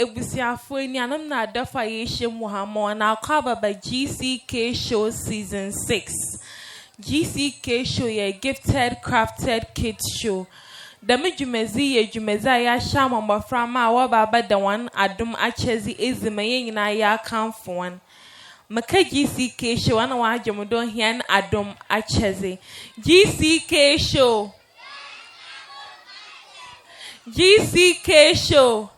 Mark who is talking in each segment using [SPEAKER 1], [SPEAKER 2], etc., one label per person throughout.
[SPEAKER 1] ebusiafo ni anam na adafa yehye Muhammad na akaba by Gck Show season 6. Gck Show ye gifted crafted kids show. Dami jumezi ye jumeza ya shama mbaframa wa baba da wan adum achezi ezime nyina ya kanfo wan. Maka Gck Show ana wa ajomdo hian adum achezi. Gck Show. Gck Show.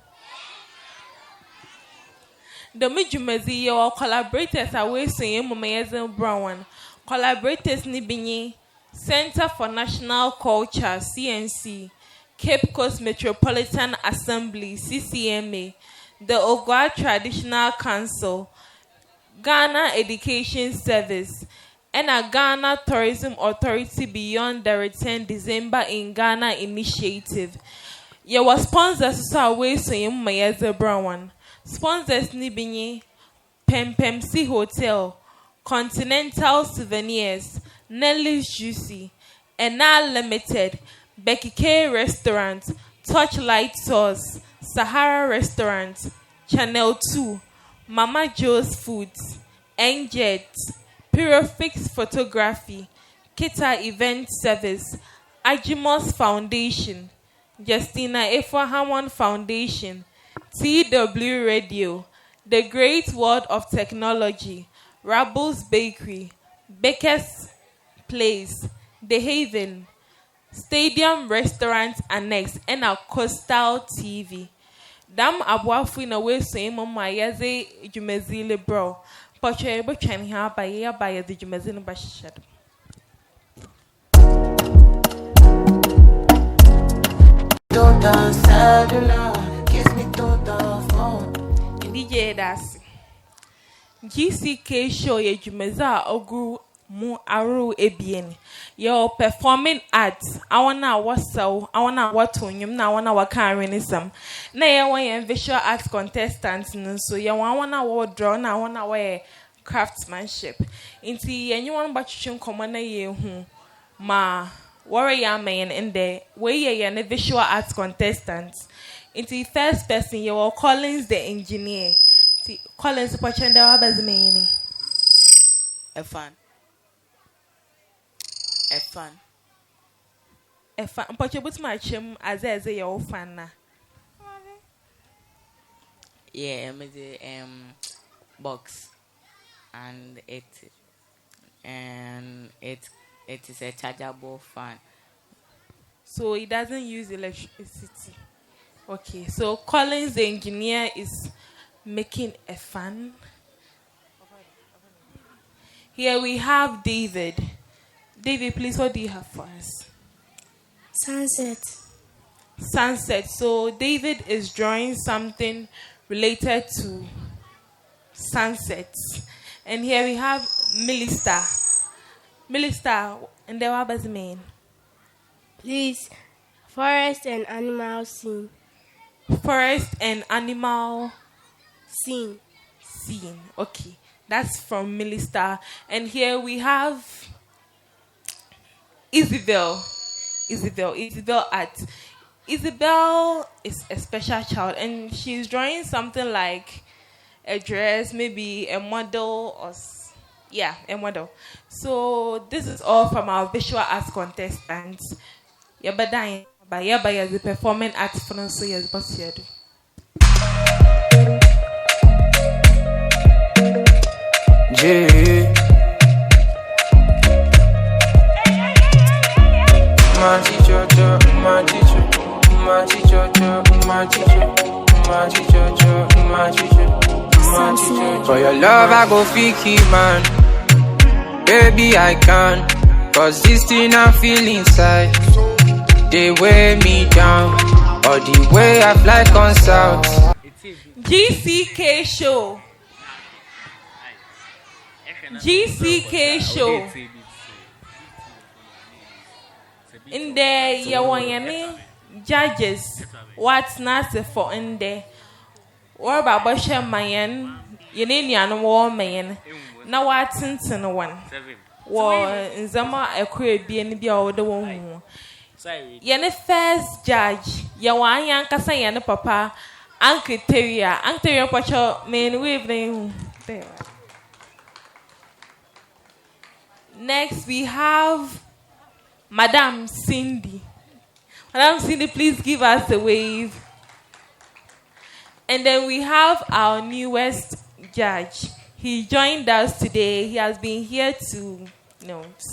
[SPEAKER 1] The Mijumezi your collaborators are wasting Mumayazan Brown. Collaborators Nibini, Center for National Culture, CNC, Cape Coast Metropolitan Assembly, CCMA, the Ogwa Traditional Council, Ghana Education Service, and a Ghana Tourism Authority Beyond the Return December in Ghana initiative. Your sponsors are wasting Mumayazan Brown. Sponsors Nibini, Pempemsi Hotel, Continental Souvenirs, Nelly's Juicy, Enal Limited, Becky K Restaurant, Touchlight Sauce, Sahara Restaurant, Channel 2, Mama Joe's Foods, Enjet, Pyrofix Photography, Kita Event Service, Ajimos Foundation, Justina Efo Hammond Foundation, TW Radio, The Great World of Technology, Rabbles Bakery, Baker's Place, The Haven, Stadium Restaurant Annex, and a Coastal TV. Dam abuafu na we so mama yaze jumezile bro. Pocho ebo twan ha ba ya the jumezile ba shishado.
[SPEAKER 2] Don't dance
[SPEAKER 1] DJ das Gck Show ye jumeza ogu mu aru ebien your performing arts awana wasaw awana watonyum na awana wakarenisam na ye wan visual arts contestants nso ye awana wo draw na awana wo craftsmanship inti ye nyi wan batwetwe nkomo na ye hu ma worry ya man in there we ye visual arts contestants. Into the first person, you were Collins the engineer. Collins, what you know about me?
[SPEAKER 2] A fun.
[SPEAKER 1] But you put my chim as your fan.
[SPEAKER 2] Yeah, I'm the box, and it is a chargeable fan.
[SPEAKER 1] So it doesn't use electricity. Okay, so Collins the engineer is making a fan. Here we have David. David, please, what do you have for us? Sunset. So David is drawing something related to sunsets. And here we have Milista. And the what does it mean?
[SPEAKER 3] Please, forest and animal scene.
[SPEAKER 1] Forest and animal
[SPEAKER 3] scene.
[SPEAKER 1] Okay, that's from Milista. And here we have Isabel Art. Isabel is a special child, and she's drawing something like a dress, maybe a model, or a model. So this is all from our visual arts contestants. Yabadain. By the performing arts for so years, but here do.
[SPEAKER 4] For your love, I go fiki, man. Baby, I can. Cause this thing I feel inside. They weigh me down, or the way I fly consult.
[SPEAKER 1] Gck Show. Gck Show. In there, you want judges. What's not for in there? What about Basha Mayan? You need your war man. Now what's in one? War in Zama a queer being be all the one. Yene first judge, Yawan Yankasa Yana Papa, Uncle Terry, Pacho, main evening. There. Next, we have Madam Cindy. Madam Cindy, please give us a wave. And then we have our newest judge. He joined us today. He has been here to,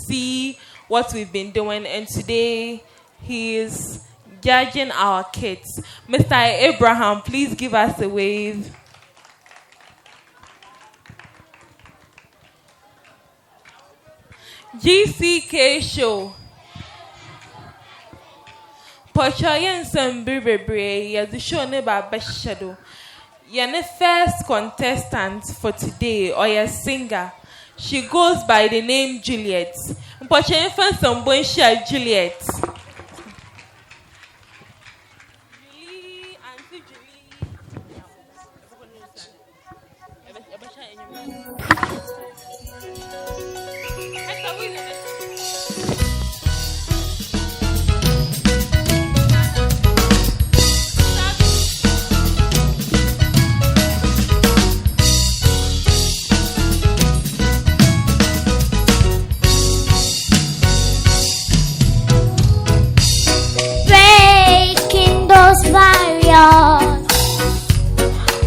[SPEAKER 1] see what we've been doing. And today, he is judging our kids. Mr. Abraham, please give us a wave. Gck Show. Pochoyen Sambibre, yes, the show never best shadow. You're the first contestant for today, or your singer. She goes by the name Juliet. Pochoyen first some boy share Juliet.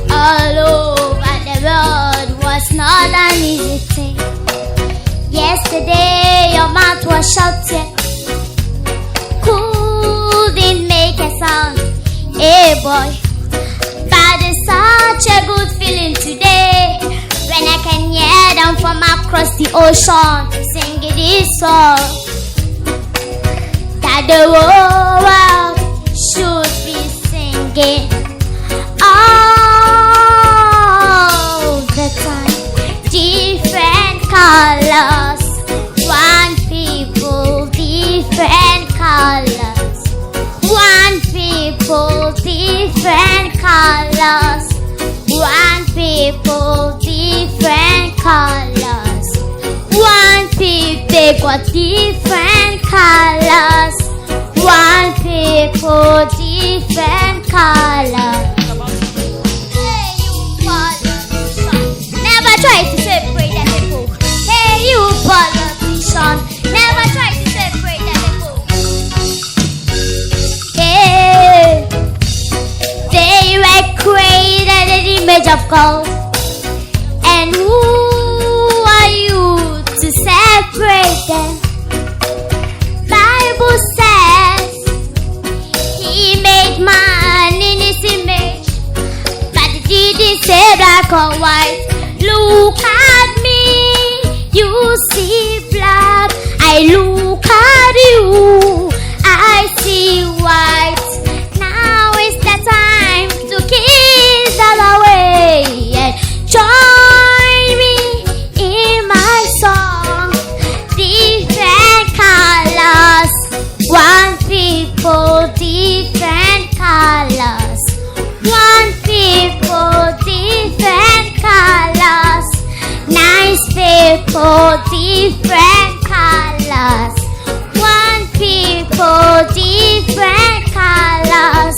[SPEAKER 5] All over the world was not an easy thing. Yesterday your mouth was shouting, couldn't make a sound. Hey boy, but it's such a good feeling today when I can hear them from across the ocean singing this song that the whole world should be singing all the time. Different colors, one people, different colors. One people, different colors. One people, different colors. One people, they got different colors. One people, different colors. Hey, you politician, never try to separate the people. Hey, you politician, never try to separate the people. Hey, they were created in the image of God. And who are you to separate them? Bible says He made man in His image, but He didn't say black or white. Look at me, you see black. I look at you, I see white. Now is the time to kiss all away and join me in my song. Different colors, one people, different colors. One people, different colors. Nice people, different colors. One people, different colors.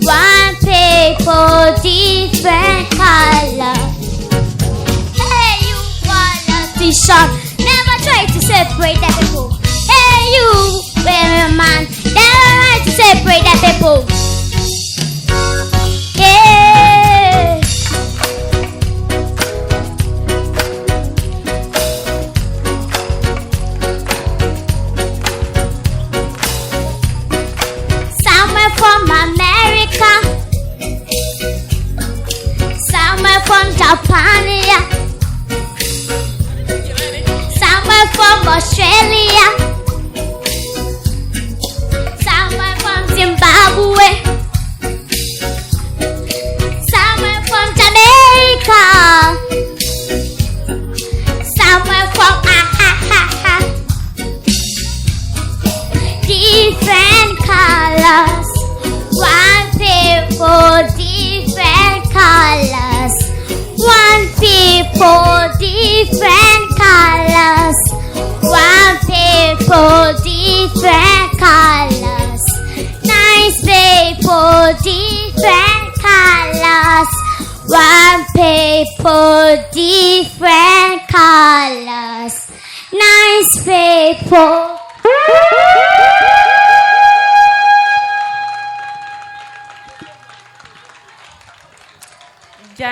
[SPEAKER 5] One people, different colors. Hey, you politician, never try to separate the people. Hey, you women man, never try to separate the people. Yeah. Somewhere from America, somewhere from Japan, yeah. Somewhere from Australia, somewhere from Zimbabwe,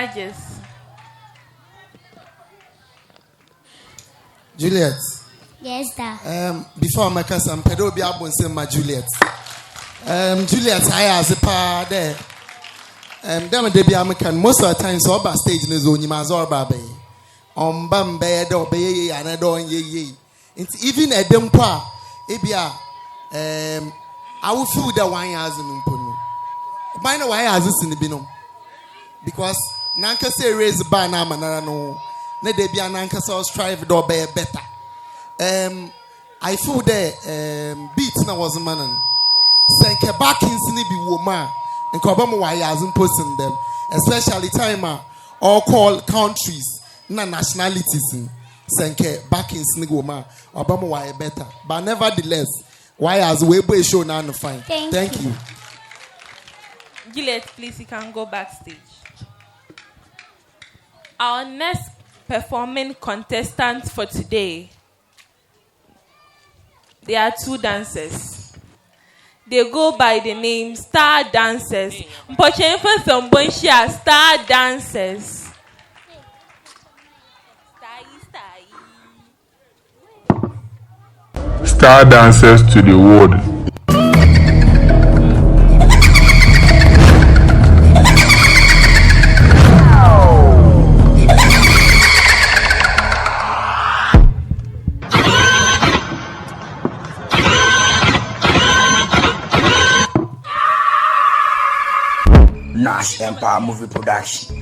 [SPEAKER 1] judges.
[SPEAKER 6] Juliet.
[SPEAKER 5] Yes, sir.
[SPEAKER 6] Before my cousin, pedo be able to say my Juliet. Juliet, I as a pa there. Them they be American most of the time. So about stage in the zone, you must all baby. Bambe do be and I don't ye. Even a dem pa, ebia. I will feel that one as in Puno. By the way, as this in the binom. Because Nanka say raise the bar now, no. Ne de be an anchor so strive do be better. I feel that beat now was a man. Senke back in Sini be woman and Kobama why hasn't posting them, especially timer all call countries, na nationalities. Senke back in Sini woman, Obama why better. But nevertheless, why has Weibo show now to find? Thank you.
[SPEAKER 1] Gillette, please, you can go backstage. Our next performing contestants for today, there are two dancers. They go by the name Star Dancers. Mpochen for some bunchia Star Dancers.
[SPEAKER 7] Star Dancers to the world.
[SPEAKER 8] Nash Empire Movie Production.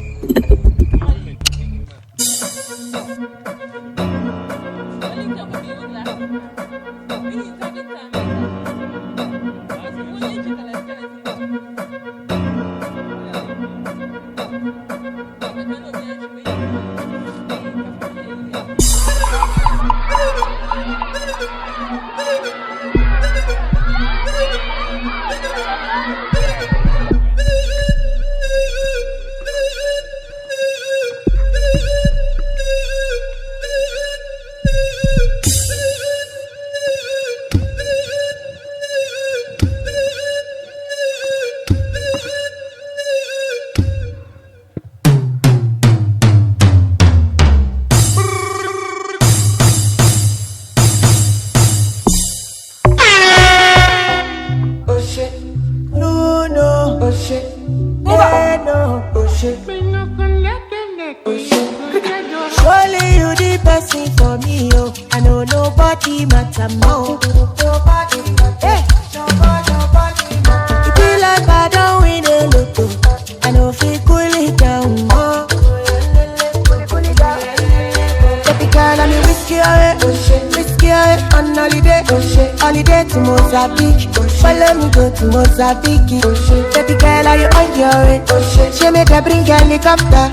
[SPEAKER 9] Surely you the person for me, oh. I know nobody matter more. Hey. It be like I don't win a lotto. I know if you cool it down more. Baby girl, I'm risky on holiday. Holiday to Mozambique. Follow me go to Mozambique. Baby girl, are you on your way? She make her bring helicopter.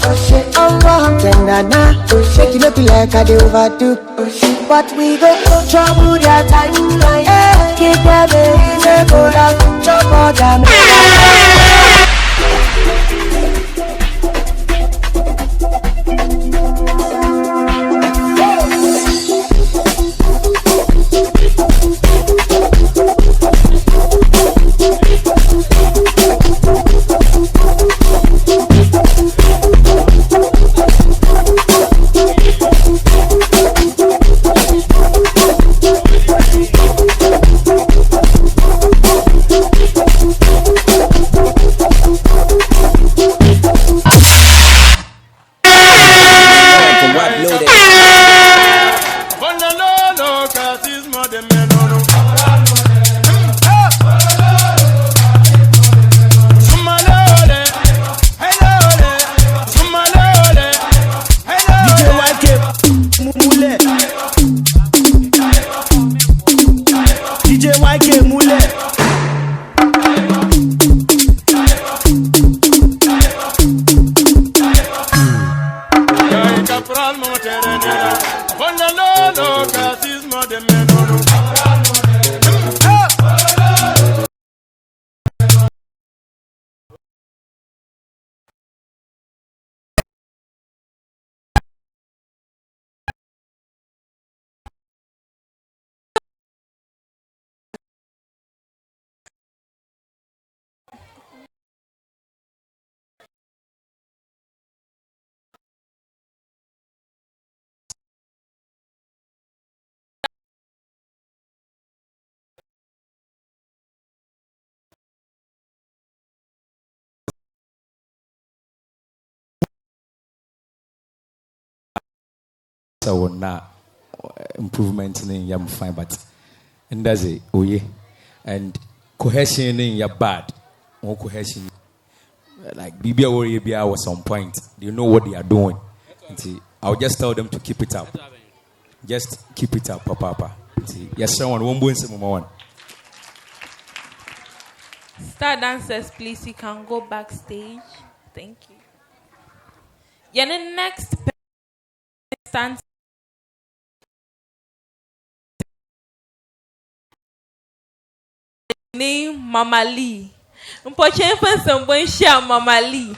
[SPEAKER 9] Tender now. Shake it up like I do overdo. But we go trouble their timeline. Keep them in the go down. Trouble them.
[SPEAKER 10] so na improvement in your fine, but and that's it. Oh yeah, and cohesion in your bad, more cohesion. Like BBA or ABA was some point. They know what they are doing. I'll just tell them to keep it up. Just keep it up, Papa. Yes, someone won't win some more.
[SPEAKER 1] Star dancers, please, you can go backstage. Thank you. Yeah, the next stand. Name Mama Lee. Unpoche some boy share Mama Lee.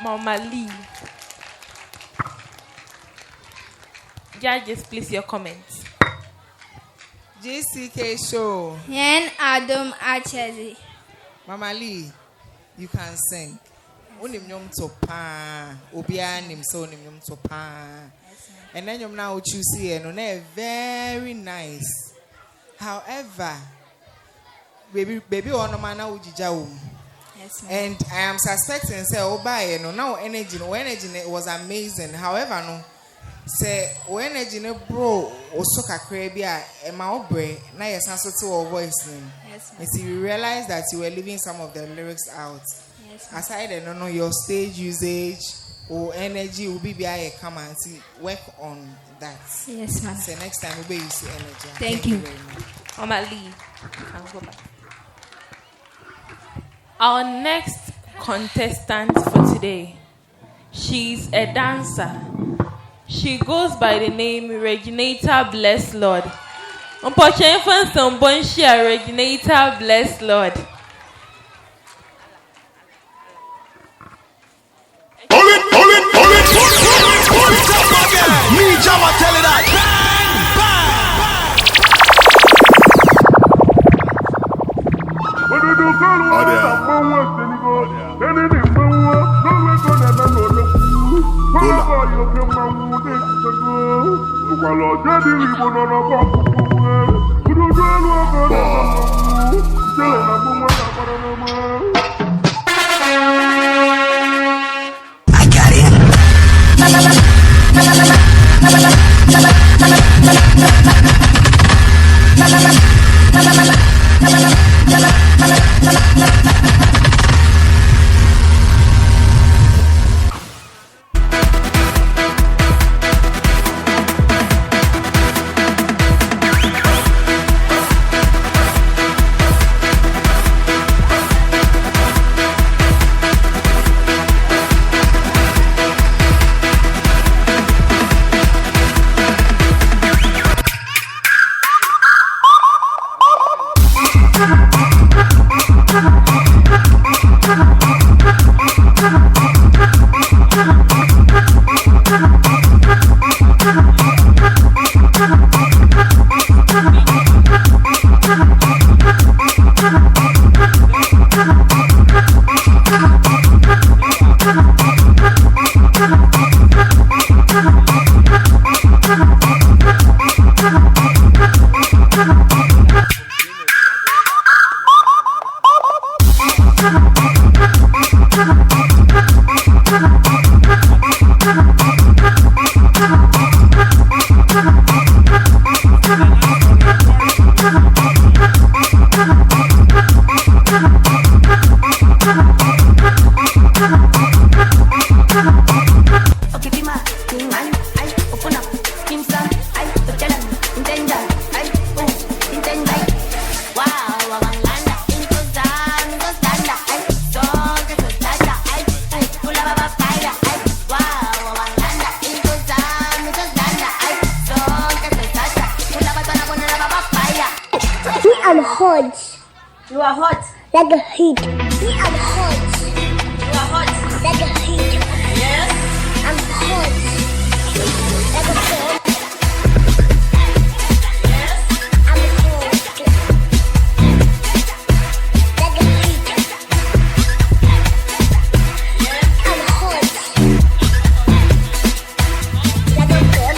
[SPEAKER 1] Mama Lee. Judges, please, your comments.
[SPEAKER 11] Gck Show.
[SPEAKER 3] Yen Adam Achezi.
[SPEAKER 11] Mama Lee, you can sing. Unim nyom to pa. Obia nim so unim nyom to pa. And then you now choose here, no, very nice. However, baby, on man now ujija.
[SPEAKER 3] Yes,
[SPEAKER 11] and I am suspecting say oba no now energy was amazing. However, no say energy no bro also kakra bia e ma obre na yesanso to your voice name.
[SPEAKER 3] Yes,
[SPEAKER 11] and so you realize that you were leaving some of the lyrics out.
[SPEAKER 3] Yes,
[SPEAKER 11] aside no your stage usage or energy will be behind come and see work on that.
[SPEAKER 3] Yes, ma'am.
[SPEAKER 11] So next time we'll be using energy.
[SPEAKER 3] Thank you
[SPEAKER 11] very much.
[SPEAKER 1] Mama Lee, can go back. Our next contestant for today, she's a dancer. She goes by the name Reginator Bless Lord. Unpochen fan some bonshia Reginator Bless Lord.
[SPEAKER 12] Me Java tell you that. I got
[SPEAKER 5] I'm hot. You are hot. Like a heat. See, I'm hot. You are hot. Like a heat. Yes. I'm hot. Like a fan. Yes. I'm hot. Like a heat. Yes. I'm hot. Like a fan.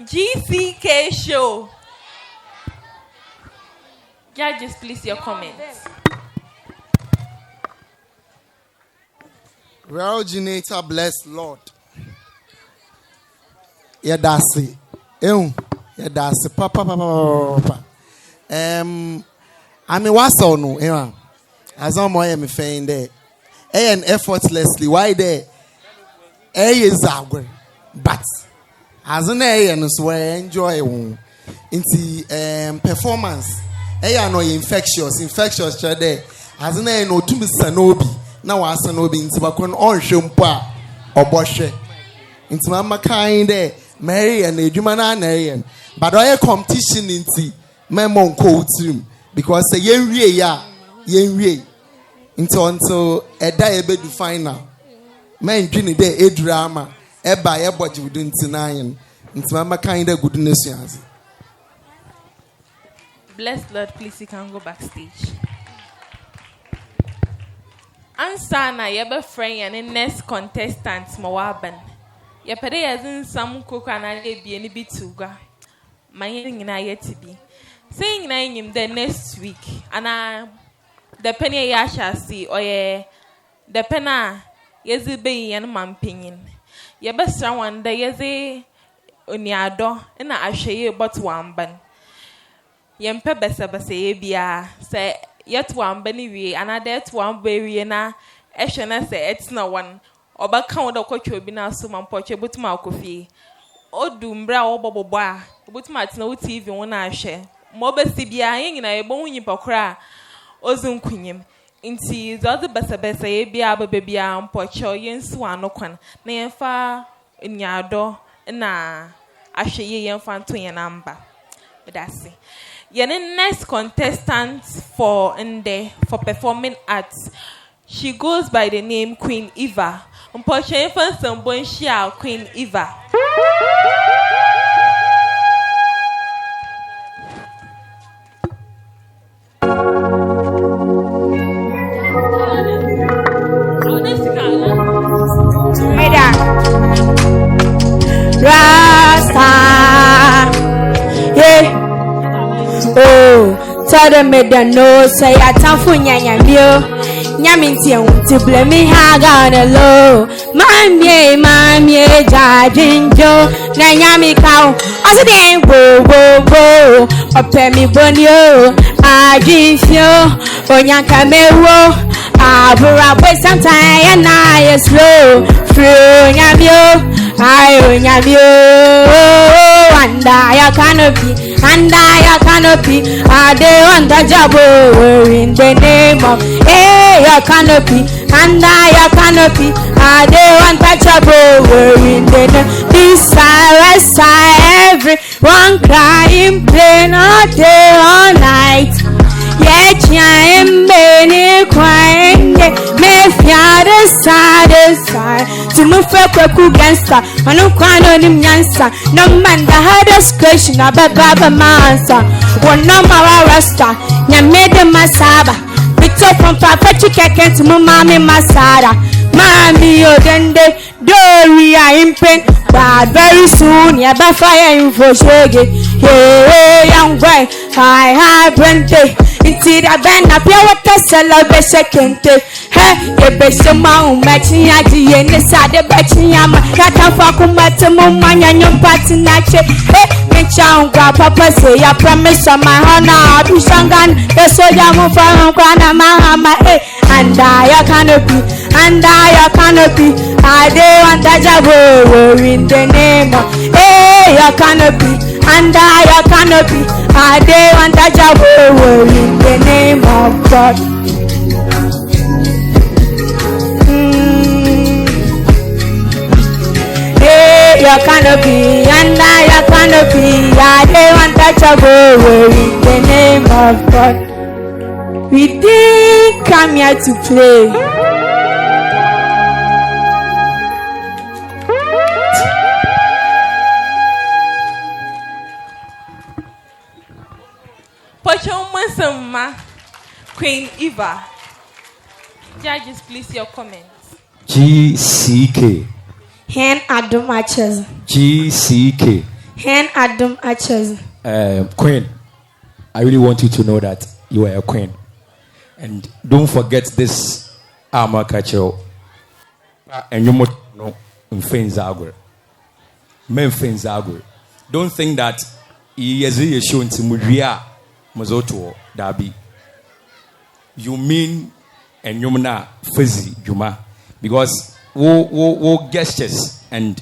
[SPEAKER 1] Gck Show. Judges, please, your comments.
[SPEAKER 6] Originator, bless Lord. Yeah, that's it. Yeah, that's it. Papa. I mean, what's on no? Yeah, as I'm more me saying there. And effortlessly, why there? Is our but as an and so I enjoy into performance. No infectious there. As an no to Miss Sanobi. Now I Sanobi into Bakon on Shumpa or Boshe. Into Mamma kind there, Mary and the Jumana. But I competition into Memon cold team because the yen into until a diabetes final. Men dreaming there a drama. Eba body within tonight. Into Mamma kind of goodness.
[SPEAKER 1] Bless Lord, please you can go backstage. Answer na yebe friend and next contestant Mowaban. Yepede as some cook and I be any bit to go. My in I yet to be. Saying him the next week and the penny I shall see or the penna yezi be and mamping. Yebe someone the yezi unyado and I share but one ban. Yempe besa bia say yet one benny and I that one baby na eshana say it's no one or back count of coach will be now so man poche but my coffee. O dumbra or bobo bar, but my no TV one I share. Mobe Sibia in a bone pokra Ozum Queen. Inti the other besa bia baby and pocho yen swan no quan. Nay far in yado na I share yen fan to an amber. But that's it. Your next contestant for performing arts. She goes by the name Queen Eva. Unfortunately, for some bonshia Queen Eva.
[SPEAKER 13] Rasta, yeah. Oh, tell them me don't know. Say I time for nyanya mio. Nyaminti to blame me haga on the low. Mamie, jajinjo. Nanyami cow. Also they wo. Ope mi bonio. Ajinfio. Onyanka mewo. Abura boy sometime and I is slow. Fru nyamio. Ayo nyamio. And I canopy. Are they on the job in the name of your canopy? And I canopy. Are they on the job in the name? This side, everyone crying, plain all day, all night. Yet I am many crying, may fear the side. To move for a gangster, I don't cry on him, Yansa. No man the hardest question about Baba Mansa. One number rasta, ya made the masaba. We talk from Papa Chicken to Mammy Masada. Mammy, oh, then they Dory, I imprint. But very soon, ya by fire in for shaggy. Hey, young boy, I have plenty. Inti da ben na pia wata sala be sekente he ye be sema umachi aji ye ne sade bachi yama kata fa kumate mo manya nyom party na che he kencha ungwa papa say ya promise my honor du sangan the soja mo fa kwa na mahama and I canopy I dey want that job in the name of your canopy and I canopy I dey want that job in the name of God. Your canopy and I canopy I dey want that job in the name of God. We didn't come here to play.
[SPEAKER 1] Queen Eva. Judges, please, your comments.
[SPEAKER 10] Gck.
[SPEAKER 13] Hen Adam Archers.
[SPEAKER 10] Gck.
[SPEAKER 13] Hen Adam Archers.
[SPEAKER 10] Queen, I really want you to know that you are a queen. And don't forget this armor catcher. And you must know in Fenzagor. Men Fenzagor. Don't think that he is shown to Muria Mazoto Dabi. You mean and you na fuzzy Juma because wo gestures and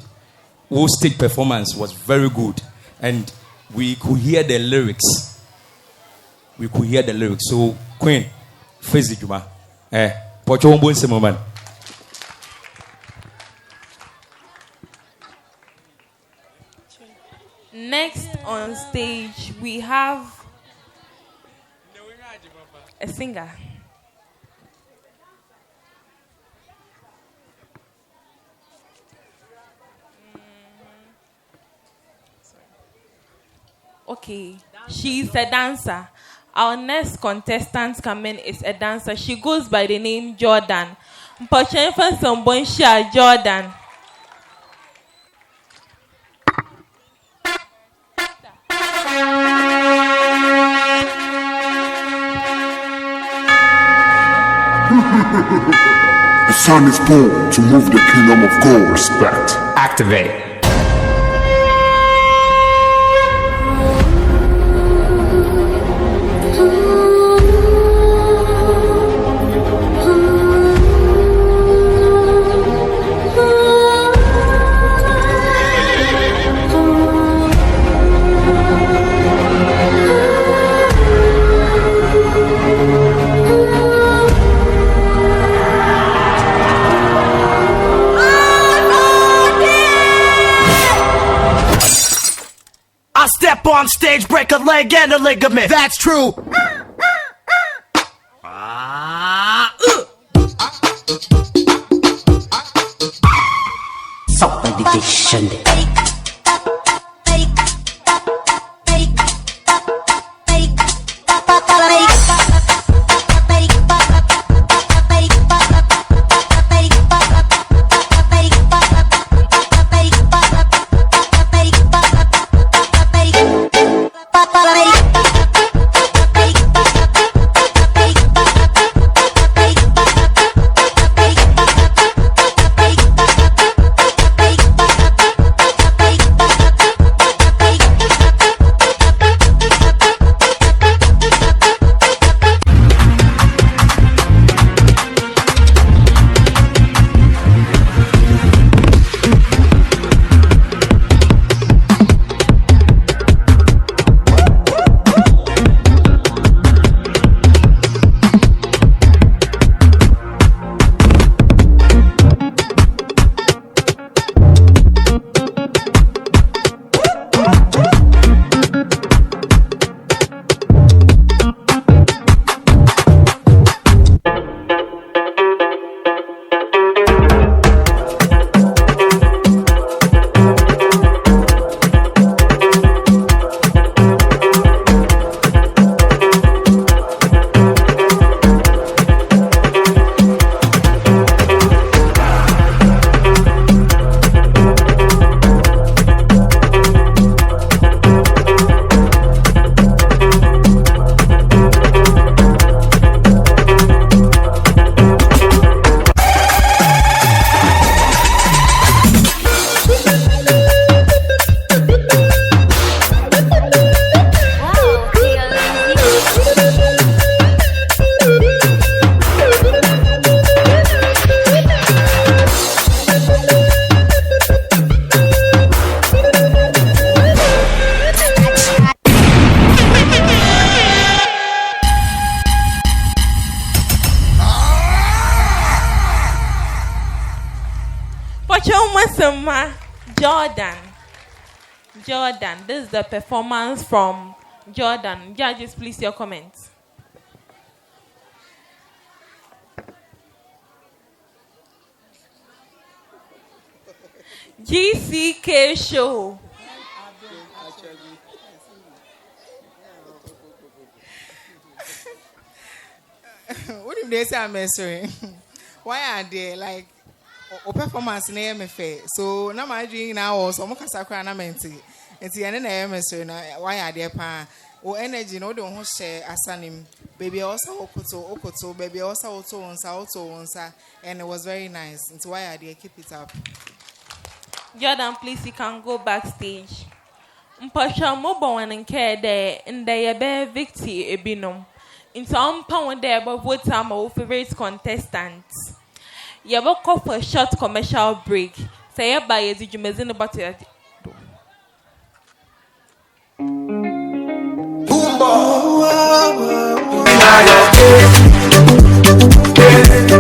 [SPEAKER 10] wo stage performance was very good and we could hear the lyrics. So Queen fuzzy Juma pocho wombo nse moment.
[SPEAKER 1] Next on stage we have a singer. Okay, she's a dancer. Our next contestant coming is a dancer. She goes by the name Jordan. Mpochenfa Sombonsha Jordan.
[SPEAKER 7] The sun is born to move the kingdom of God. Respect.
[SPEAKER 8] Activate.
[SPEAKER 12] I step on stage, break a leg and a ligament. That's true.
[SPEAKER 8] Subdivision.
[SPEAKER 1] Jordan, this is the performance from Jordan. Judges, please, your comments. Gck Show.
[SPEAKER 11] What if they say I'm answering? Why are they like performance in MFA? So now my dream now also Mokasakra na menti. It's the end of why are they pa? O energy no don't share asanim. Baby also okoto, baby also onsa, and it was very nice. It's why are they keep it up.
[SPEAKER 1] Jordan, please, you can go backstage. Mpasha mobile and care there, and they are bare victim ebinum. Into pound there, but what time our favorite contestants. You will call for a short commercial break. Say by a digimazin about it.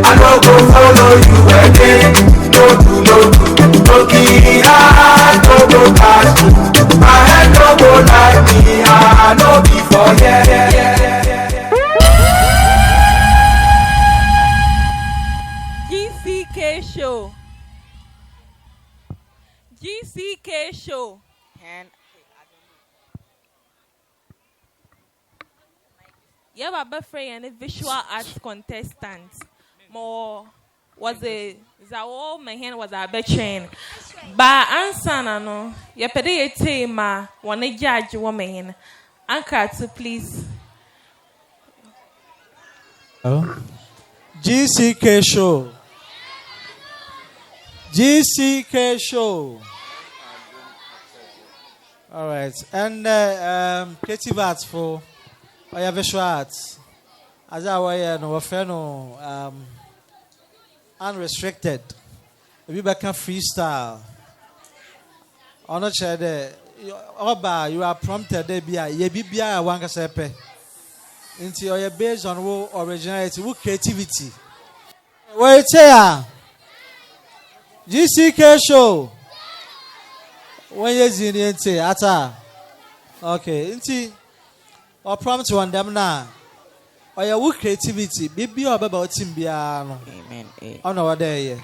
[SPEAKER 14] I don't go follow you again. No, no cash. My head no go like me. I know before,
[SPEAKER 1] Gck Show. Gck Show.
[SPEAKER 2] And
[SPEAKER 1] You have a friend and a visual arts contestant. More was a Zawo Mahan was a bit train. But answer no, you pay a tema one a judge woman. Anchor to please.
[SPEAKER 15] Gck Show. Gck Show. All right. And creative arts for visual arts. As I was unrestricted. We back freestyle. On a chair there. You are prompted there be a yebibia one casepe. Into your based on originality, creativity. Wait here. Gck Show. When you see the ata. Okay, inti or prompt one them now. Or your creativity, baby or about Timbiano.
[SPEAKER 2] Amen.
[SPEAKER 15] Oh no, there.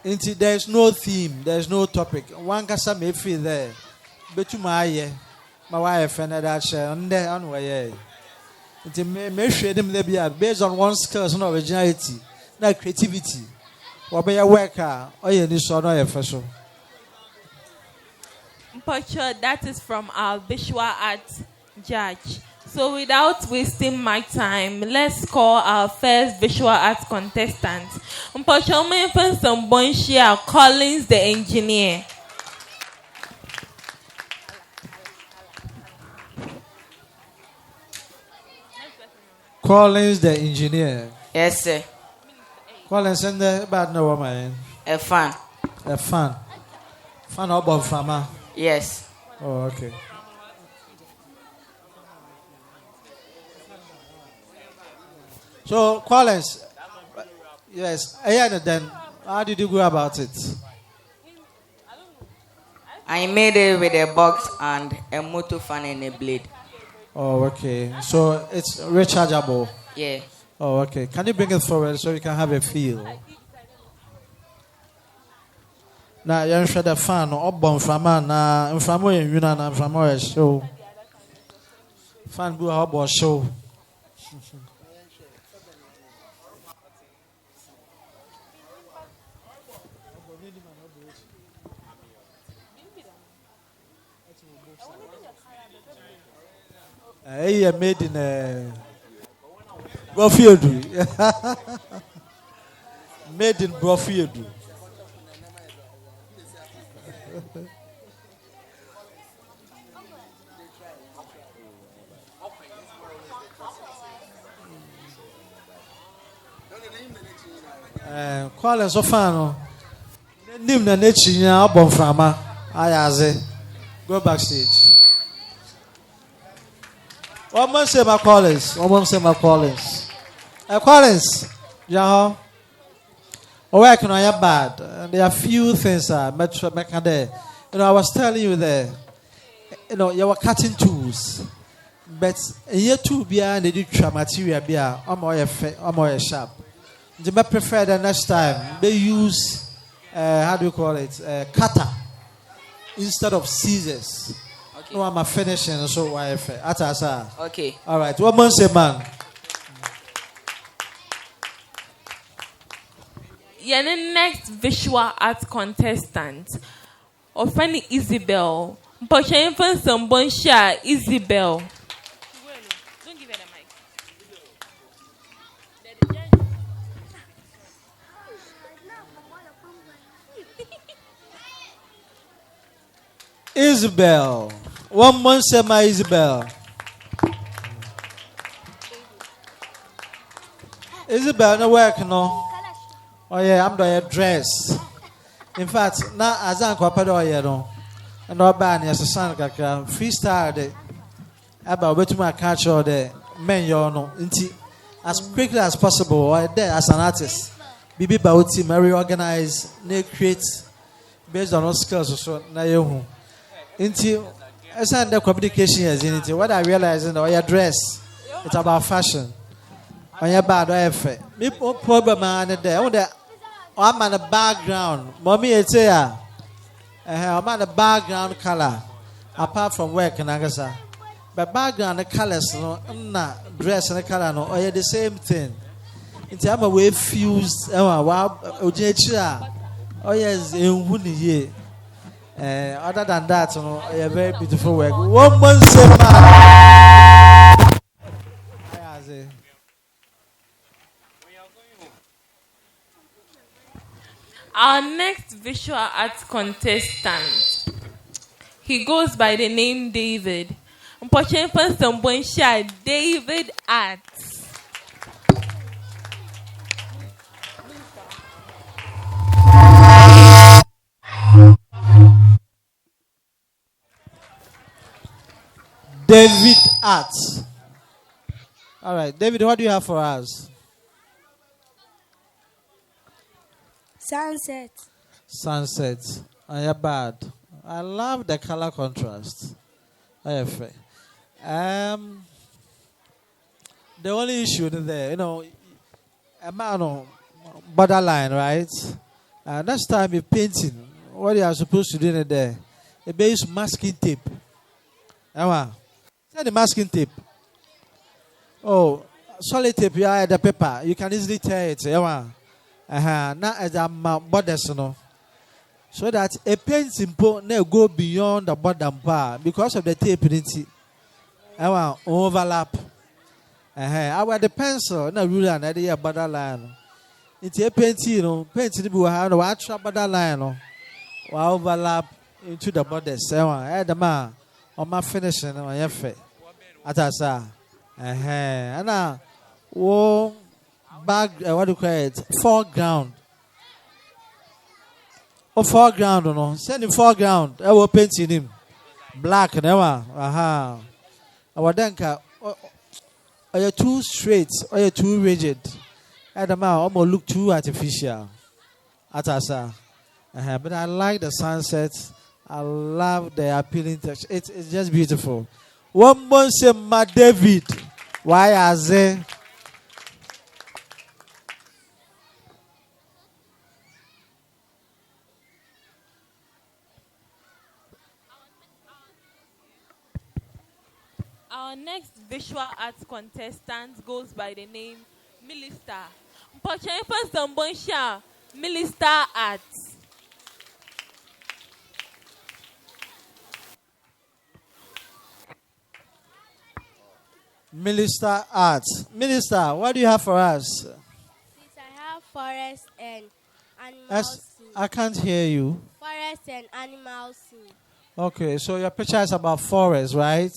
[SPEAKER 15] Inti there's no theme, there's no topic. One casa may feel there. But to my wife and that share on there on way. It may share them there based on one skills and originality, not creativity. Or be a worker or you need so no official.
[SPEAKER 1] That is from our visual arts judge. So without wasting my time, let's call our first visual arts contestant. Collins the engineer.
[SPEAKER 15] Collins the engineer.
[SPEAKER 2] Yes, sir.
[SPEAKER 15] Collins and the bad no woman.
[SPEAKER 2] A fan.
[SPEAKER 15] A fan. Fan about farmer.
[SPEAKER 2] Yes.
[SPEAKER 15] Oh, okay. So, Collins, yes, and then how did you go about it?
[SPEAKER 2] I made it with a box and a motor fan and a blade.
[SPEAKER 15] Oh, okay. So it's rechargeable.
[SPEAKER 2] Yeah.
[SPEAKER 15] Oh, okay. Can you bring it forward so you can have a feel? Now you're sure the fan or bomb from man na from where you na from where show. Fan go about show. Hey, made in a Brofield. Made in Brofield. Collins of Fano. Nim na Nechinya album from Ayaze. Go backstage. One man say my Collins. One man say my Collins. Collins. Yeah. Working on your bad. There are few things metro there. I was telling you there. You were cutting tools. But here too behind they do material beer. I'm more sharp. They may prefer the next time they use how do you call it? Cutter instead of scissors. Okay. No, I'm finishing so why
[SPEAKER 2] okay.
[SPEAKER 15] All right. What man say man?
[SPEAKER 1] Yeah, the next visual art contestant. Offending Isabel. Pushing for some bonshia Isabel. Don't give her the mic.
[SPEAKER 15] Isabel. One man say my Isabel. Isabel no work no. Oh yeah, I'm doing a dress. In fact, now as I'm quite no. And no band yes, a son kakra freestyle de. About wait to my catch or the men you know. As quickly as possible, or there as an artist. Bibi Bauti, Mary organize, they create based on our skills or so. Na you. As I the communication is in it. What I realize in your dress, it's about fashion. On your bad effort. Me problem man there. I'm on the background. Mommy, it's here. I'm on the background color. Apart from work and Agasa. But background the colors no na dress and the color no or the same thing. Nti ama we fused wa ojechi oh yes ehun ye. Other than that no a very beautiful work. One month
[SPEAKER 1] Our next visual arts contestant, he goes by the name David. David Arts.
[SPEAKER 15] David Arts. All right, David, what do you have for us?
[SPEAKER 3] Sunset.
[SPEAKER 15] Sunset. You're bad. I love the color contrast. The only issue there, a man on borderline, right? Next time you're painting, what you are supposed to do in there, a base masking tape. Send the masking tape. Oh, solid tape, yeah, the paper. You can easily tear it. Not as a borders, so that a painting may go beyond the bottom part because of the tape. Overlap. I wear the pencil, no ruler, and the borderline. It's a painting, painting will have a extra borderline overlap into the borders. The man on my finishing on your face. Atasa. And now, back, what do you call it? Foreground. Foreground, no. Send him foreground. I will paint him. Black, never. Aha. Our denka. Are you too straight? Or you too rigid? Adam, almost look too artificial. Atasa. But I like the sunset. I love the appealing touch. It's just beautiful. One more say, my David. Why are they?
[SPEAKER 1] Our next visual arts contestant goes by the name Milista. Milista Arts.
[SPEAKER 15] Minister Arts. Minister, what do you have for us?
[SPEAKER 3] Please, I have forest and animals.
[SPEAKER 15] I can't hear you.
[SPEAKER 3] Forest and animals.
[SPEAKER 15] Okay, so your picture is about forest, right?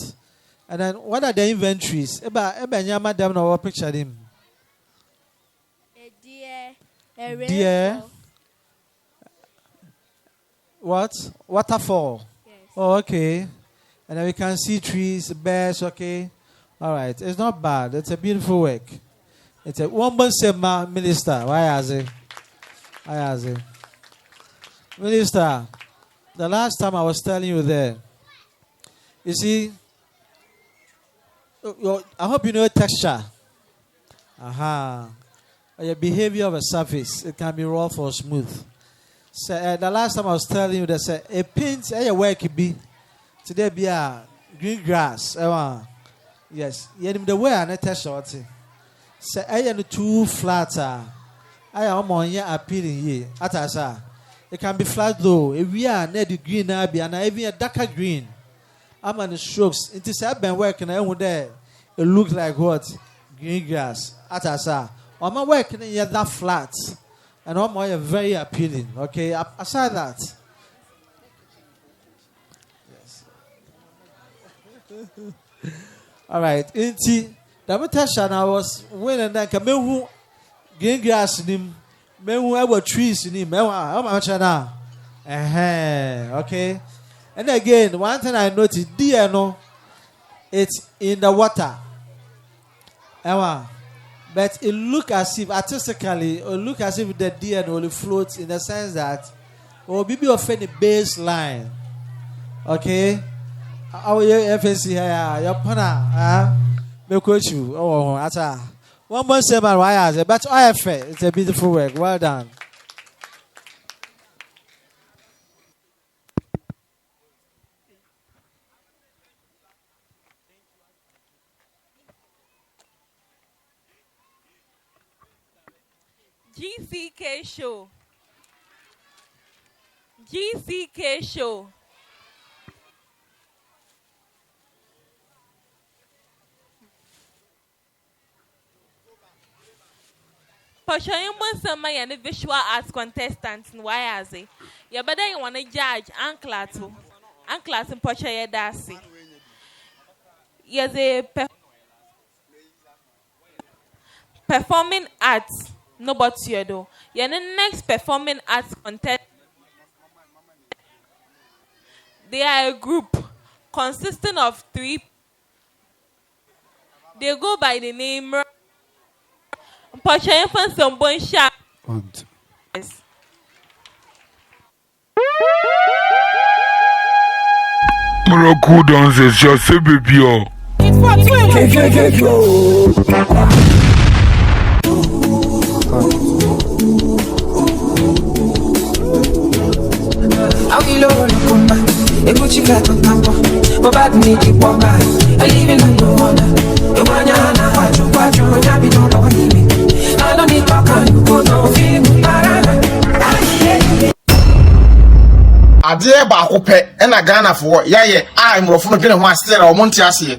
[SPEAKER 15] And then what are the inventories? What picture him?
[SPEAKER 3] A deer, a rainbow.
[SPEAKER 15] Deer. What? Waterfall.
[SPEAKER 3] Yes.
[SPEAKER 15] Oh, okay. And then we can see trees, bears, okay. All right. It's not bad. It's a beautiful work. It's a woman sema minister. Why is it? Why is it? Minister, the last time I was telling you there, you see, I hope you know texture. Aha. Your behavior of a surface, it can be rough or smooth. So, the last time I was telling you that a paint, where it could be, today be a green grass. Yes, the way I net shorty. Say I am too flat. I am on here appealing ye. Atasa. It can be flat though. If we are near the green abbey and even a darker green. I'm on the strokes. It is I've been working there. It looks like what? Green grass. Atasa. I'm not working here that flat. And I'm more very appealing. Okay. Aside that. Yes. All right. Inti, the mutation I was winning that can green grass in him, mewu trees in him. Okay. And again, one thing I noticed, deer no, it's in the water. But it look as if artistically, it look as if the deer only floats in the sense that maybe offend the baseline. Okay. How you FNC here? Your partner, me coach you. Oh, that's one more say man. Why is it? But I have faith. It's a beautiful work. Well done.
[SPEAKER 1] Gck Show. Gck Show. Portion some my visual arts contestants in Wayazi. You better you want to judge Uncle too. Uncle and Portion ye Darcy. Yes, a performing arts. No, but you do. You're the next performing arts contest. They are a group consisting of 3. They go by the name. Portion for some bon sharp.
[SPEAKER 14] Miracle dances, just say baby. Gck Show.
[SPEAKER 16] Adie ba akopɛ ɛna Ghana for yaye a emrofo no dwene ho asere o monte ase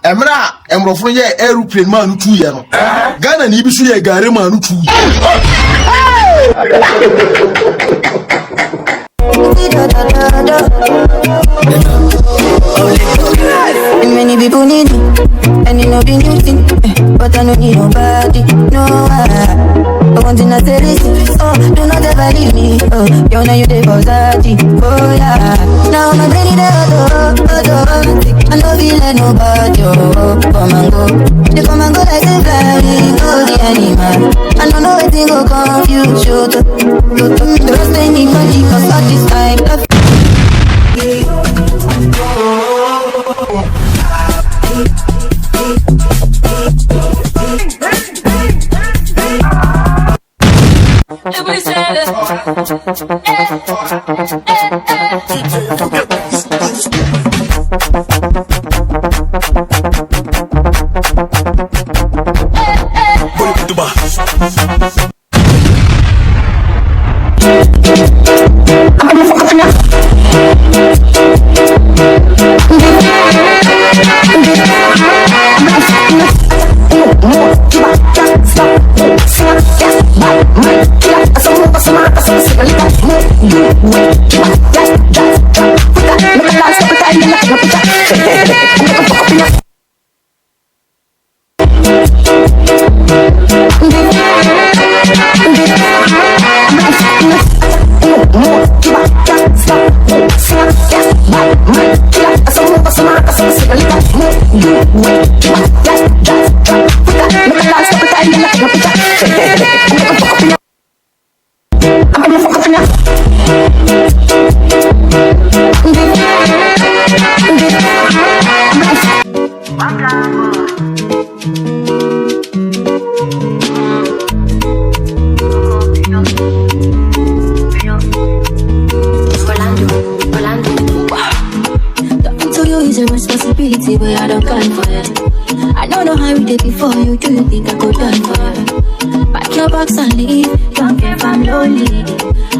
[SPEAKER 16] emra emrofo no ye aeroplane ma no tu ye no Ghana ni bi so ye gare ma no tu
[SPEAKER 9] Many people need me, and you know be new thing, but I don't need nobody, no. I want to not say this, oh, do not ever leave me, oh, you know you dey positive, oh yeah. Now my brain is automatic, I no feel like nobody, oh, come and go, they come and go like a flying, oh the animal, I don't know anything go confuse you, the rest ain't need money, cause all this time,
[SPEAKER 17] Where I don't plan for it. I don't know how we did before you. Do you think I could done for it? Pack your box and leave. Don't care if I'm lonely.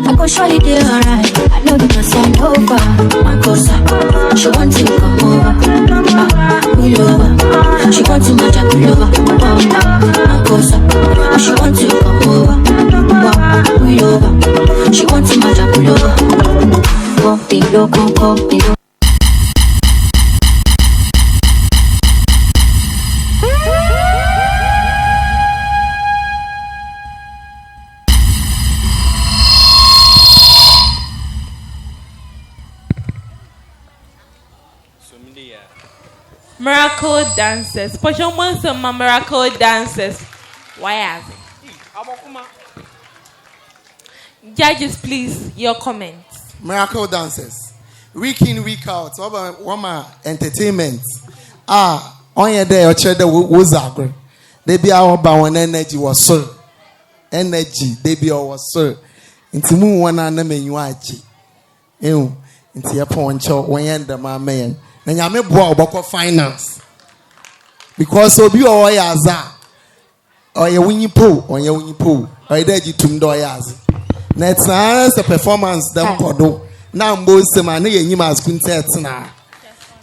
[SPEAKER 17] I go surely do alright. I know because I'm over. My cosa, she wants to come over. Pull over. She wants to match up, pull over. My cosa, she wants to come over. Pull over. She wants to match up, pull over. Go, big loco, go, big loco.
[SPEAKER 1] Miracle dancers. Portion one some miracle dancers. Why are they? Judges, please, your comments.
[SPEAKER 6] Miracle dancers. Week in, week out. Wama entertainment. On your day, or cheddar was agri. They be our bound energy was sir. Energy, they be our sir. Into moon one and name you achi. Into your poncho, when you end the man. And you may bro finance because so be all yaza Or your winny po, or your winny po, or a dead tum doyas. That's a performance done for do. Now, bosom and you must quintet now.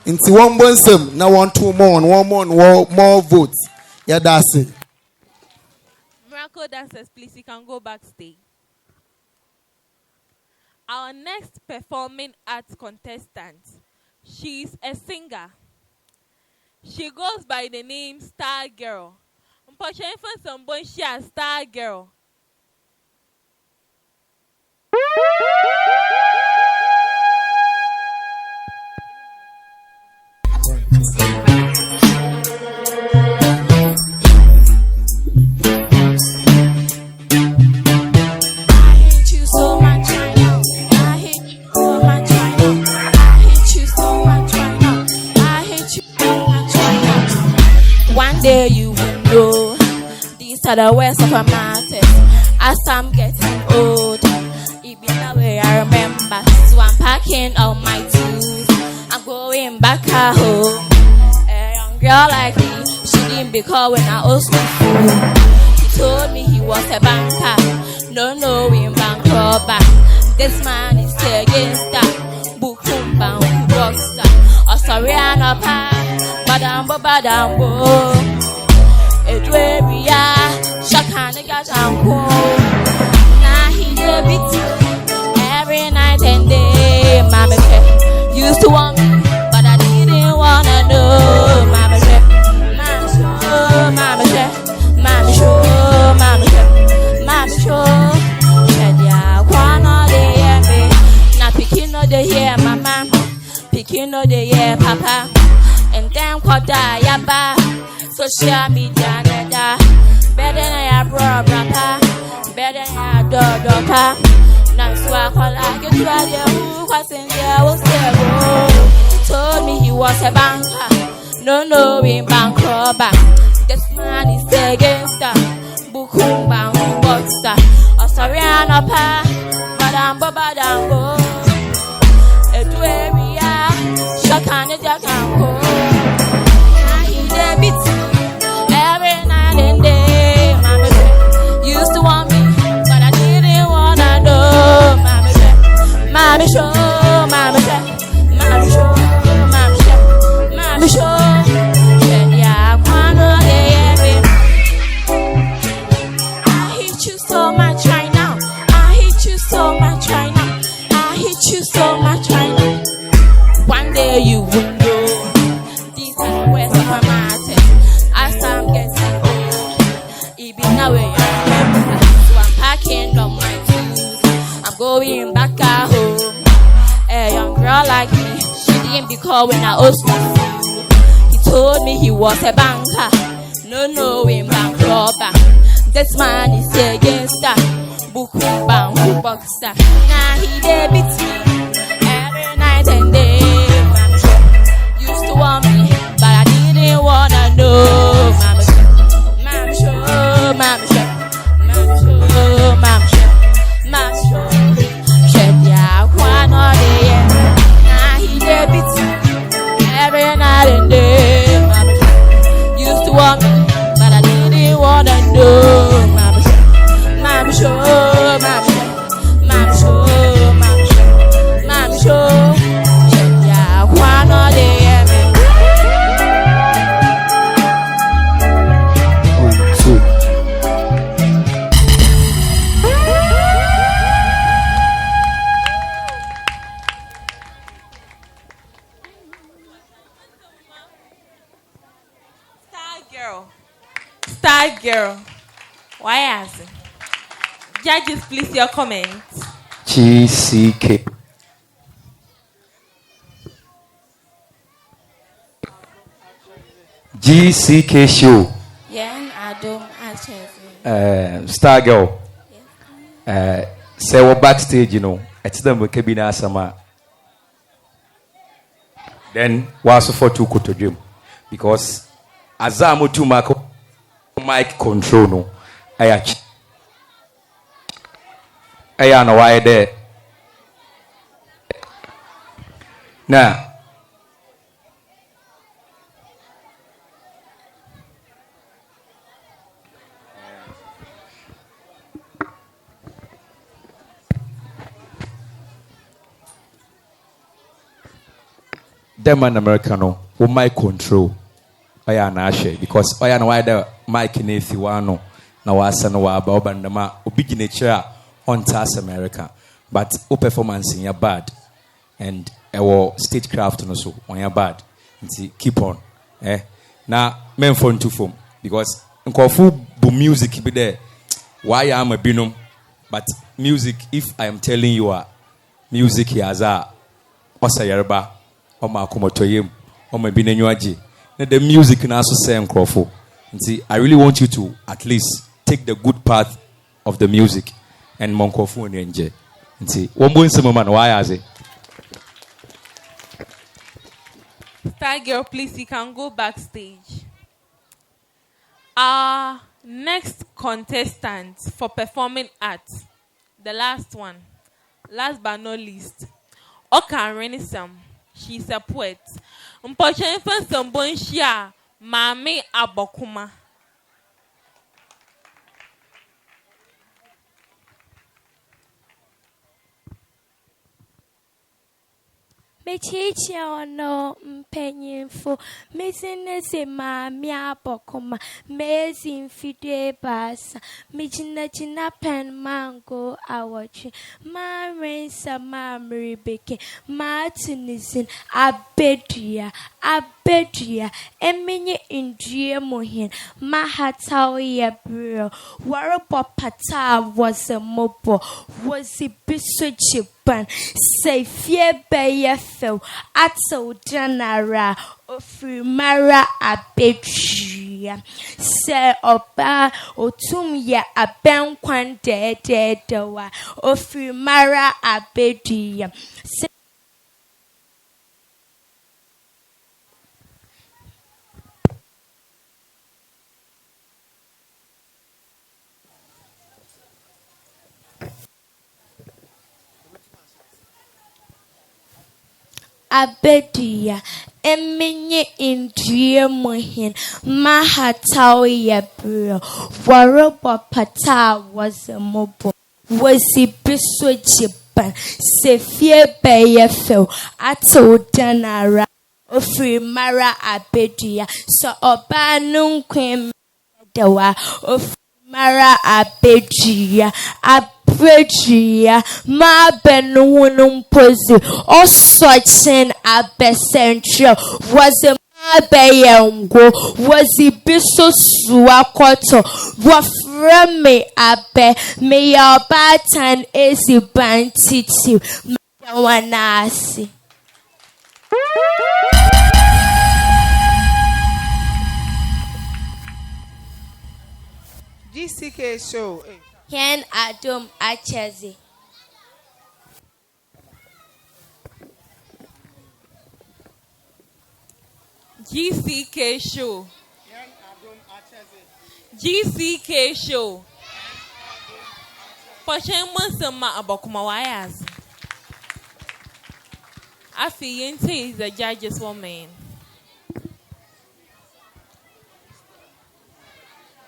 [SPEAKER 6] Into one bosom, now 1 2 more, more votes. Yeah, that's it.
[SPEAKER 1] Miracle dancers, please, you can go backstage. Our next performing arts contestant, she's a singer. She goes by the name Star Girl. She a Star Girl.
[SPEAKER 13] One day you will know these are the words of a mountain. As I'm getting old, it be the way I remember. So I'm packing all my tools. I'm going back home. A young girl like me, she didn't be called when I was school. He told me he was a banker, no knowing bank robber. This man is a gangster, bukum bang boxer. Oh sorry I'm not badambo. Edweria, shaka nigga janko. Nah he a bit every night and day. Mama used to want me, but I didn't wanna know. Mama show, mama show, mama show, mama show, mama show. Shadia, kwana de me. Na pikin no de here, mama. Pikin no de here, papa. And then kwada yaba. Social media neda. Better than ya bro brother. Better than ya daughter. Now so I call like you try who was in there was there. Told me he was a banker. No knowing bank robber. This man is a gangster. Bukum bang boxer. Oh sorry I'm not pa. Badambo. Edweria. Shakane jakanko. Now he debit. Every night and day. Mama used to want me, but I didn't wanna know. Mama show, mama show, mama show, mama show, mama show. Yeah, I hate you so much right now. I hate you so much right now. I hate you so much right now. One day you will know. These are the words of my mouth. As I'm getting old, it be now where I remember. So I'm packing up my tools. I'm going back at home. A young girl like me, she didn't be called when I was school. He told me he was a banker, no knowing bank robber. This man is a gangster, bukum bang boxer. Now he dey beat me every night and day. Mama used to want me, but I didn't wanna know. Mama show, mama show, mama show, mama show, mama show. Shed ya one or day. Now he dey beat me every night and day. Mama used to want me, but I didn't wanna know. Mama show, mama show, mama show, mama show, mama show. Shed ya one or day.
[SPEAKER 1] Star Girl. Why ask? Judges, please, your comments.
[SPEAKER 10] Gck. Gck Show.
[SPEAKER 13] Yeah, I don't actually.
[SPEAKER 10] Star Girl. Say we're backstage, you know. It's them with Kabina Sama. Then was for two to dream. Because Azamu to mic control no. I know why there. Now them and American no who might control oya na ahwe because oya na why the mic na efi wano na wasa no wa ba obandama obi gine kira on task America but o performance in your bad and our stagecraft no so on your bad nti keep on na men phone to phone because nkofu bu music be there why am a binum but music if I am telling you music has a osa yerba o ma komotoyem o ma binenyu age na the music na so say nkrofo nti I really want you to at least take the good part of the music and monkofu ni enje nti wombo nsemo man why as it
[SPEAKER 1] Star girl, please, you can go backstage. Next contestant for performing arts, the last one, last but not least, Oka Renisam. She's a poet. Mpochen Fansam Bonshia, Mami Abokuma.
[SPEAKER 3] Mechichi ono mpenyinfo mesinese maami abokoma mezi mfide basa mijina pen mango awachi ma rensa ma mribeke ma tunizin abedia eminye indie mohin ma hatao ye bro waropo pata was a mobo was a biso chipan say fear be feel ato janara ofri mara abetria se oba otum ya aben kwan dewa ofri mara abedia abedia eminye indie mohin mahatao ye bro warobo pata was a mobo was a biso jiban se fie be feel ato danara ofri mara abedia so oba nunkwem dewa ofri mara abedia ma benunum posi o searching abesentral was a mabeyengo was the biso suakoto wafreme abe me your batan esi bantiti wanasi
[SPEAKER 11] Gck Show.
[SPEAKER 3] Ken Adom Achezi.
[SPEAKER 1] Gck Show. Gck Show. Pochen Monsama Abokuma Wires. Afi Yente is the judge's woman.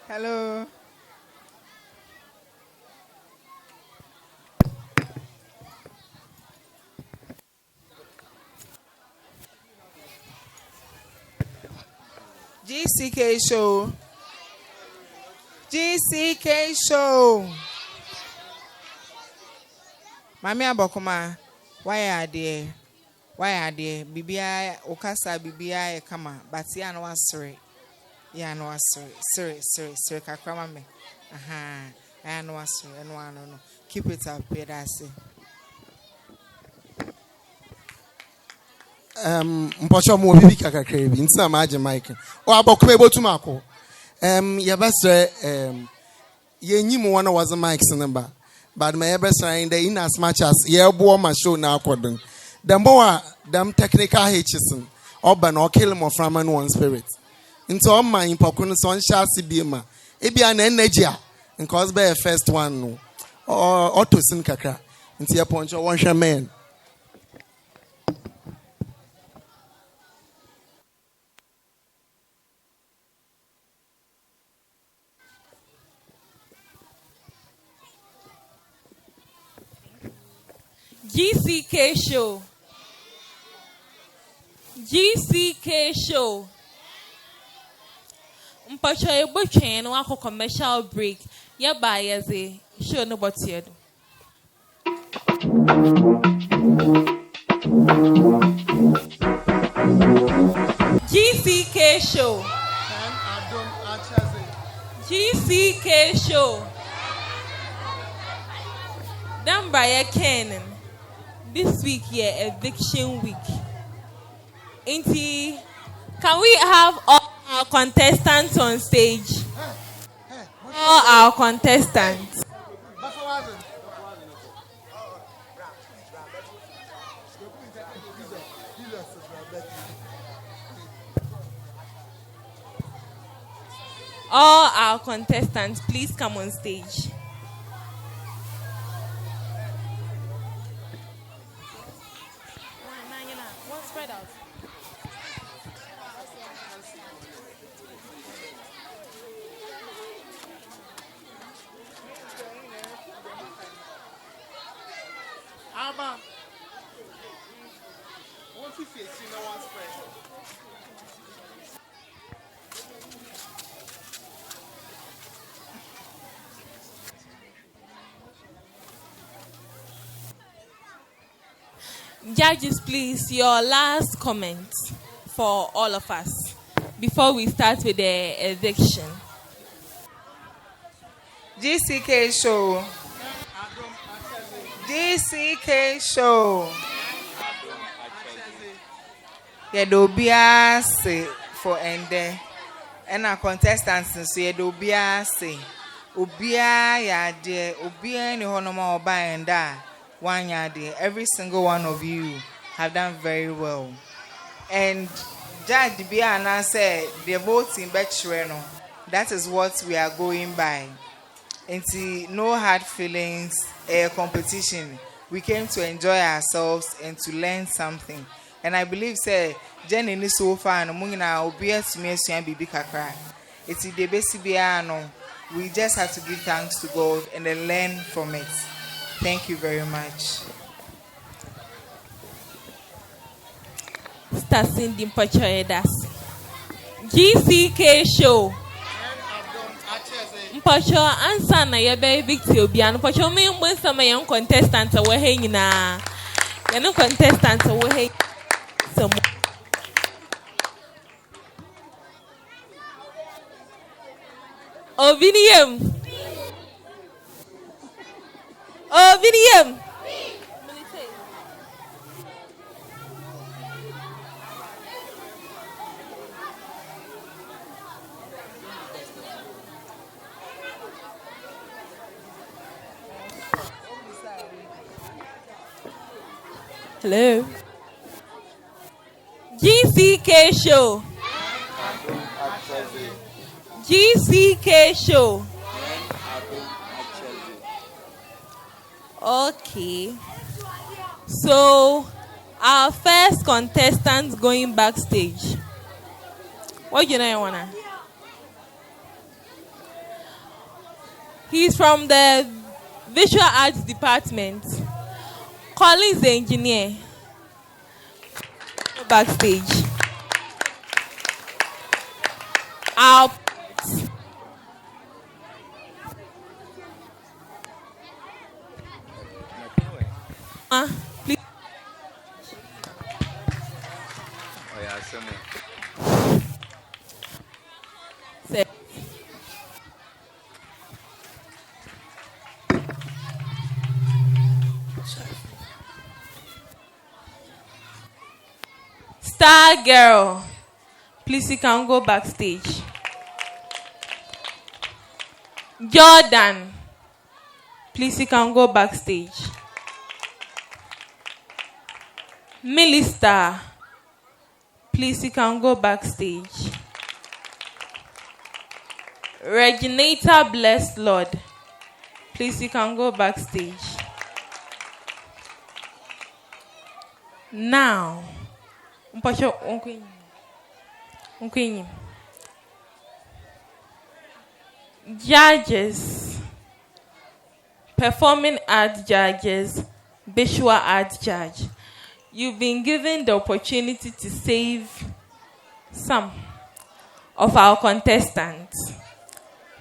[SPEAKER 11] Hello. Gck Show. Gck Show. Mami Abokuma, why are there? Bibia Okasa Bibia Kama, but ya no sorry. Ya no sorry, Kakrama me. Aha, I no sorry, and one no. Keep it up, Pedasi.
[SPEAKER 6] Mpocho mo bibi kakakrebi ntina ma age mic o abokuma ebotu mako yebesre yenyim one was mic number but my yebesre in as much as yebo ma show na akodun dem boa dem technical hitches oba na kill mo from man one spirit into on my impokun so ncha bi ma e bia na energy a because be first one no auto sin kakra nti ye poncho one hwe man
[SPEAKER 1] Gck Show. Gck Show. Mpacho ebo twen no akọ commercial break. Ya ba yeze show no botie do. Gck Show. Gck Show. Dambra Kenan. This week here eviction week. Inti, can we have all our contestants on stage? All our contestants. All our contestants, please come on stage. Spread out.
[SPEAKER 6] Abba. Once you face, you know one spread.
[SPEAKER 1] Judges, please, your last comment for all of us before we start with the eviction.
[SPEAKER 11] Gck Show. Gck Show. Yedobia say for ende. And our contestants say yedobia say. Obia ya de obia ni honoma oba enda. One yard, every single one of you have done very well. And Judge Biana said the voting Betchreno. That is what we are going by. And see, no hard feelings, a competition. We came to enjoy ourselves and to learn something. And I believe say Jenny ni so far no mungina obia tumi asuan bibi kakra. It's the best biano. We just have to give thanks to God and then learn from it. Thank you very much.
[SPEAKER 1] Stasin Dimpacho Edas. Gck Show. Mpacho answer na yebe victim obiano. Mpacho me mbon sama yan contestant we he nyina. Yan contestant we he some. Ovinium. Oh, William. Hello. Gck Show. Gck Show. Okay. So, our first contestant going backstage. What do you know, Wanna? He's from the visual arts department. Collins the engineer. Backstage. Our please.
[SPEAKER 10] Oh yeah, someone.
[SPEAKER 1] Star girl, please you can go backstage. Jordan, please you can go backstage. Millistar, please you can go backstage. Reginator Blessed Lord, please you can go backstage. Now, judges, performing art judges, visual art judge. you've been given the opportunity to save some of our contestants.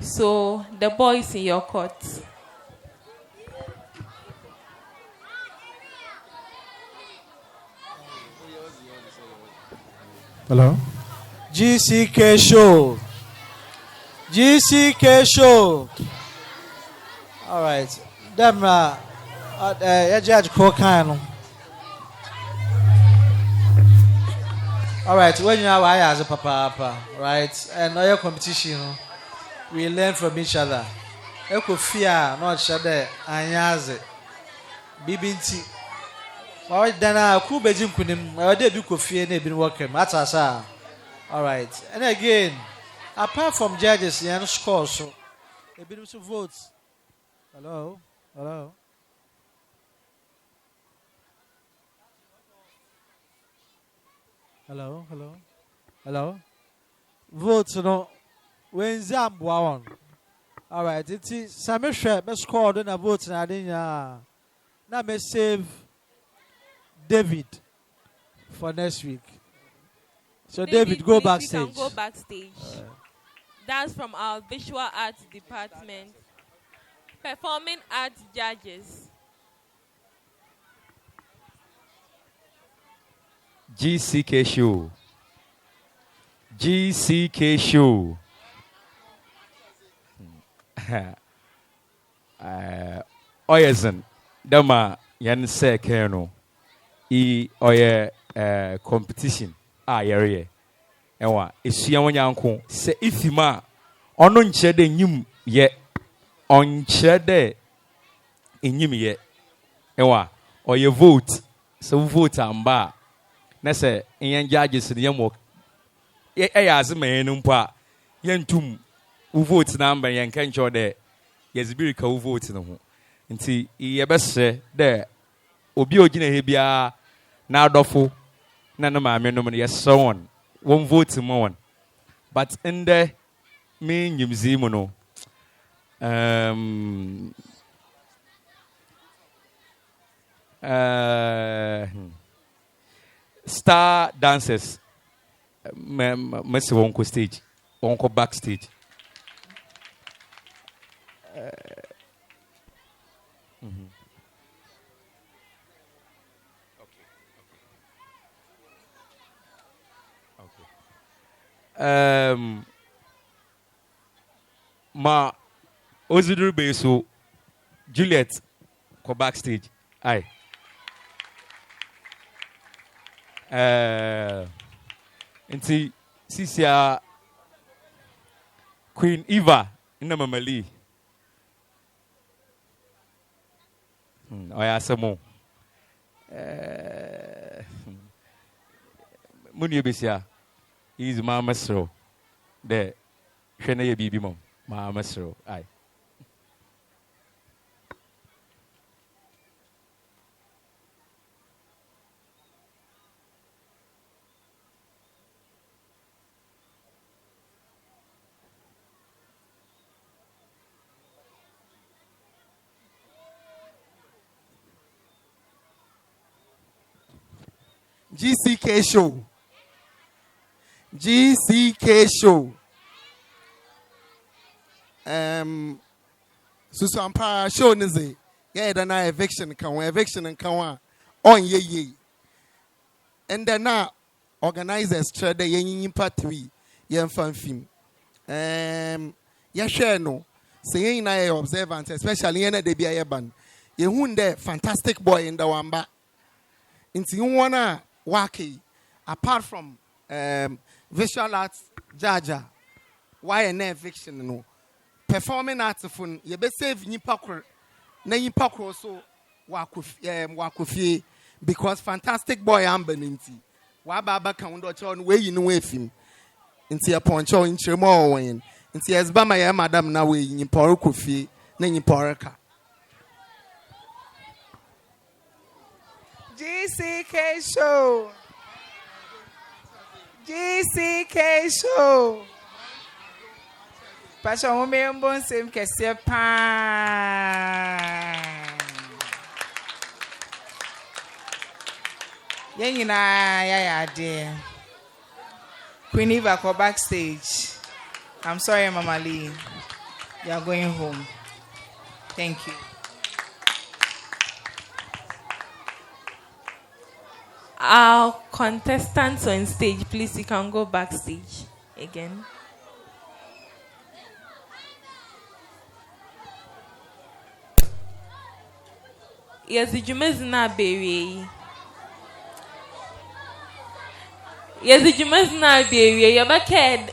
[SPEAKER 1] So the ball is in your court.
[SPEAKER 15] Hello? Gck Show. Gck Show. All right. Them, judge Kokano. All right. When you are as a papa, right? And all your competition, we learn from each other. Eko fear, not shade, anyaze. Bibinti. All then cool Beijing kunim. I did be fear, they been working. That's asa. All right. And again, apart from judges, you score so. A bit of votes. Hello. Hello. Hello. Hello. Hello. Votes no. When Zambwa on. All right. It's Samisha. Me score. Then a vote na dinya. Now me save David for next week. So David go backstage.
[SPEAKER 1] You can go backstage. That's from our visual arts department. Performing arts judges.
[SPEAKER 10] Gck Show. Gck Show. Oyezen. Dama yan se keno. Oye competition. Yere. Ewa. Esuya wanyanko. Se ifima. Ono nchede nyum ye. Onchede inyim ye. Ewa. Oye vote. So vote amba. Nese inyan judges ni yamo. Azima yenumpa. Yentum. Vote number yan kencho de. Yezibiri ka vote no ho. Nti yebese de obi ogina he bia na adofo na na maame no yes so on one vote mo on but in the me nyimzi mu no star dancers mess wonko stage wonko backstage ma Oziduru Beso Juliet go backstage. Aye. Nti sisia Queen Eva in Mamali. Oya samo. Muni besia. He's Mama Sro. There. Shana ye bibi mom. Mama Sro. Aye.
[SPEAKER 6] Gck Show. Gck Show. Susu Ampara show nize. Yeah, then I eviction and can on ye. And then now organizers trade the yen part 3 yen fan film. Yeah, share no. Saying I observant, especially in the BIA band. You hunde fantastic boy in the wamba. Into you wanna waki apart from visual arts jaja. Why an eviction no? Performing arts fun you be save nipa na nipa so wakufi because fantastic boy ambeninti wa baba kan do cho no we yi no we fim nti e poncho nchiremo wen nti ezba ma ya madam na we nipa orokofie na nipa oreka
[SPEAKER 11] Gck Show. Gck Show. Pasha wome mbon sem kese pa. Yeah, dear. Queen Eva, go backstage. I'm sorry, Mama Lee. You are going home. Thank you.
[SPEAKER 1] Our contestants on stage, please, you can go backstage again. Yes, the Jumas na berry. Yes, the Jumas na berry. You back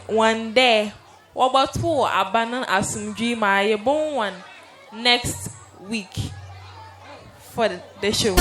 [SPEAKER 1] one day. What about two abandon asumdri my born one next week for the show.